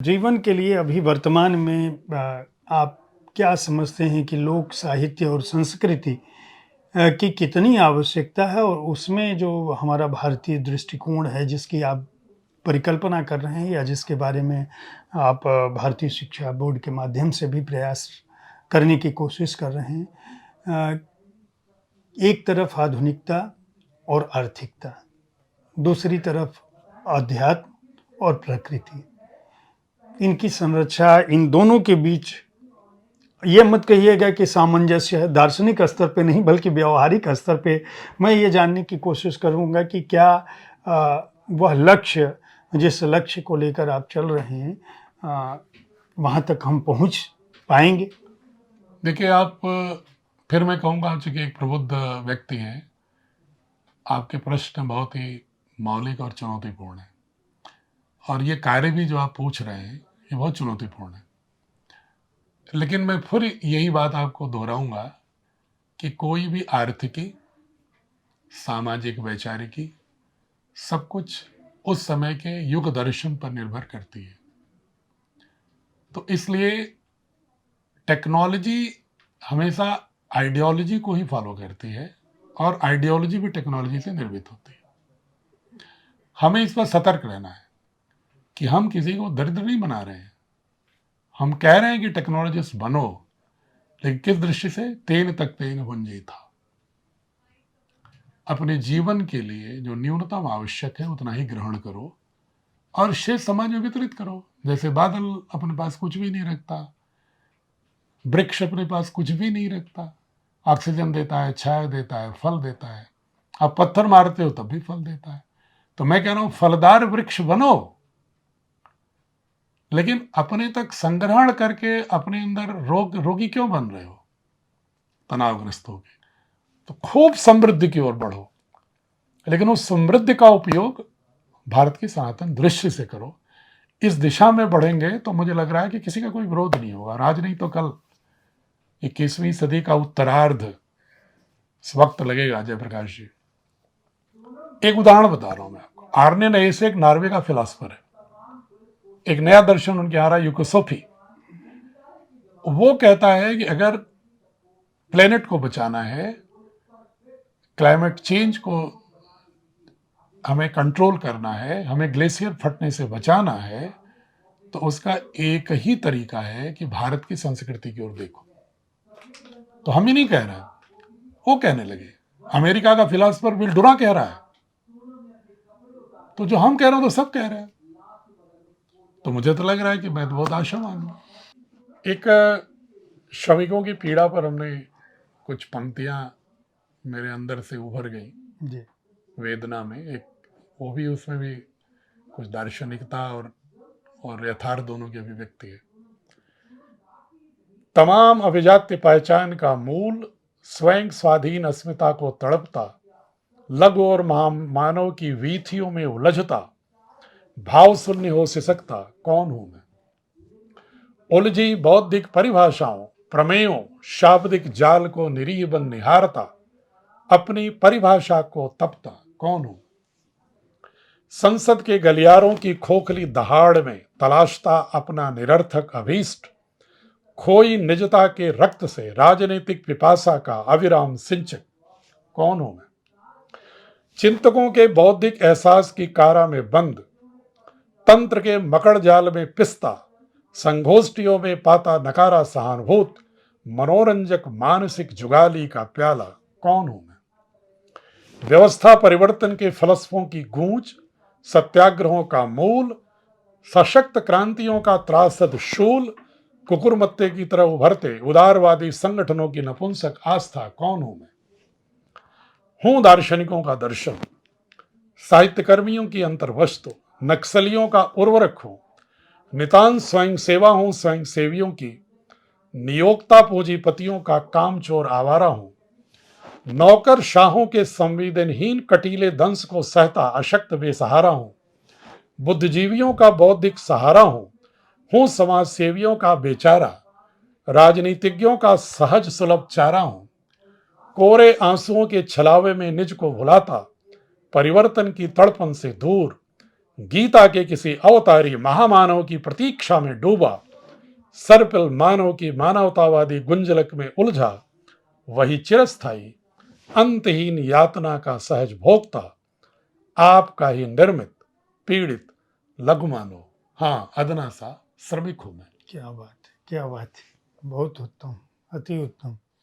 जीवन के लिए अभी वर्तमान में आप क्या समझते हैं कि लोक साहित्य और संस्कृति की कितनी आवश्यकता है और उसमें जो हमारा भारतीय दृष्टिकोण है जिसकी आप परिकल्पना कर रहे हैं या जिसके बारे में आप भारतीय शिक्षा बोर्ड के माध्यम से भी प्रयास करने की कोशिश कर रहे हैं। अ, एक तरफ आधुनिकता और आर्थिकता, दूसरी तरफ अध्यात्म और प्रकृति। इनकी संरक्षा इन दोनों के बीच ये मत कहिएगा कि सामंजस्य है, दार्शनिक स्तर पे नहीं बल्कि व्यावहारिक स्तर पे मैं ये जानने की कोशिश करूँगा कि क्या वह लक्ष्य जिस लक्ष्य को लेकर आप चल रहे हैं वहाँ तक हम पहुँच पाएँगे? देखिए आप फिर मैं कहूँगा आप चूँकि एक प्रबुद्ध व्यक्ति हैं, आपके प्रश्न बहुत ही मौलिक और चुनौतीपूर्ण हैं और ये कार्य भी जो आप पूछ रहे हैं ये बहुत चुनौतीपूर्ण है। लेकिन मैं फिर यही बात आपको दोहराऊंगा कि कोई भी आर्थिकी, सामाजिक वैचारिकी सब कुछ उस समय के युग दर्शन पर निर्भर करती है। तो इसलिए टेक्नोलॉजी हमेशा आइडियोलॉजी को ही फॉलो करती है और आइडियोलॉजी भी टेक्नोलॉजी से निर्मित होती है। हमें इस पर सतर्क रहना है कि हम किसी को दरिद्र नहीं बना रहे हैं। हम कह रहे हैं कि टेक्नोलॉजिस्ट बनो, लेकिन किस दृष्टि से? तेन तक तेन भुंजी था। अपने जीवन के लिए जो न्यूनतम आवश्यक है उतना ही ग्रहण करो और शेष समाज में वितरित करो। जैसे बादल अपने पास कुछ भी नहीं रखता, वृक्ष अपने पास कुछ भी नहीं रखता, ऑक्सीजन देता है, छाया देता है, फल देता है। आप पत्थर मारते हो तब भी फल देता है। तो मैं कह रहा हूं फलदार वृक्ष बनो, लेकिन अपने तक संग्रहण करके अपने अंदर रोगी क्यों बन रहे हो? तनावग्रस्त हो गए तो खूब समृद्धि की ओर बढ़ो, लेकिन उस समृद्धि का उपयोग भारत की सनातन दृष्टि से करो। इस दिशा में बढ़ेंगे तो मुझे लग रहा है कि किसी का कोई विरोध नहीं होगा। आज नहीं तो कल 21वीं सदी का उत्तरार्ध इस वक्त लगेगा। जयप्रकाश जी, एक उदाहरण बता रहा हूं मैं आपको। आर्ने नएसे एक नॉर्वे का फिलासफर है, एक नया दर्शन उनके यहाँ रहा, यूकोसोफी। वो कहता है कि अगर प्लेनेट को बचाना है, क्लाइमेट चेंज को हमें कंट्रोल करना है, हमें ग्लेशियर फटने से बचाना है, तो उसका एक ही तरीका है कि भारत की संस्कृति की ओर देखो। तो हम ही नहीं कह रहे, वो कहने लगे। अमेरिका का फिलासफर विल डुरा कह रहा है, तो जो हम कह रहे हैं तो सब कह रहे हैं। तो मुझे तो लग रहा है कि मैं तो बहुत आशावान हूं। एक श्रमिकों की पीड़ा पर हमने कुछ पंक्तियां मेरे अंदर से उभर गई जी। वेदना में। एक वो भी, उसमें भी कुछ दार्शनिकता और यथार्थ दोनों की अभिव्यक्ति है। तमाम अभिजात्य पहचान का मूल स्वयं स्वाधीन अस्मिता को तड़पता, लघु और मानव की वीथियों में उलझता, भाव शून्य हो सिसकता कौन हूं मैं? उलझी बौद्धिक परिभाषाओं, प्रमेयों, शाब्दिक जाल को निरीह बन निहारता, अपनी परिभाषा को तपता कौन हूं? संसद के गलियारों की खोखली दहाड़ में तलाशता अपना निरर्थक अभीष्ट, खोई निजता के रक्त से राजनीतिक पिपासा का अविराम सिंचक कौन हूं मैं? चिंतकों के बौद्धिक एहसास की कारा में बंद, तंत्र के मकड़ जाल में पिसता, संगोष्ठियों में पाता नकारा सहानुभूत, मनोरंजक मानसिक जुगाली का प्याला कौन हूं मैं? व्यवस्था परिवर्तन के फलसफों की गूंज, सत्याग्रहों का मूल, सशक्त क्रांतियों का त्रासद शूल, कुकुरमत्ते की तरह उभरते उदारवादी संगठनों की नपुंसक आस्था कौन हूं मैं? हूं दार्शनिकों का दर्शन, साहित्यकर्मियों की अंतर्वस्तु, नक्सलियों का उर्वरक हूं, नितांत स्वयं सेवा हूं स्वयं सेवियों की, नियोक्ता पूंजीपतियों का कामचोर आवारा हूं, नौकर शाहों के संवेदनहीन कटीले दंश को सहता अशक्त बेसहारा हूं, बुद्धिजीवियों का बौद्धिक सहारा हूं समाज सेवियों का बेचारा, राजनीतिज्ञों का सहज सुलभ चारा हूं, कोरे आंसुओं के छलावे में निज को भुलाता, परिवर्तन की तड़पन से दूर, गीता के किसी अवतारी महामानव की प्रतीक्षा में डूबा, सर्पिल मानव की मानवतावादी गुंजलक में उलझा, वही चिरस्थायी अंतहीन यातना का सहज भोक्ता, आपका ही निर्मित पीड़ित लघु मानव। हाँ, अदना सा श्रमिक हूं मैं। क्या बात है, क्या बात है। बहुत उत्तम, अति उत्तम।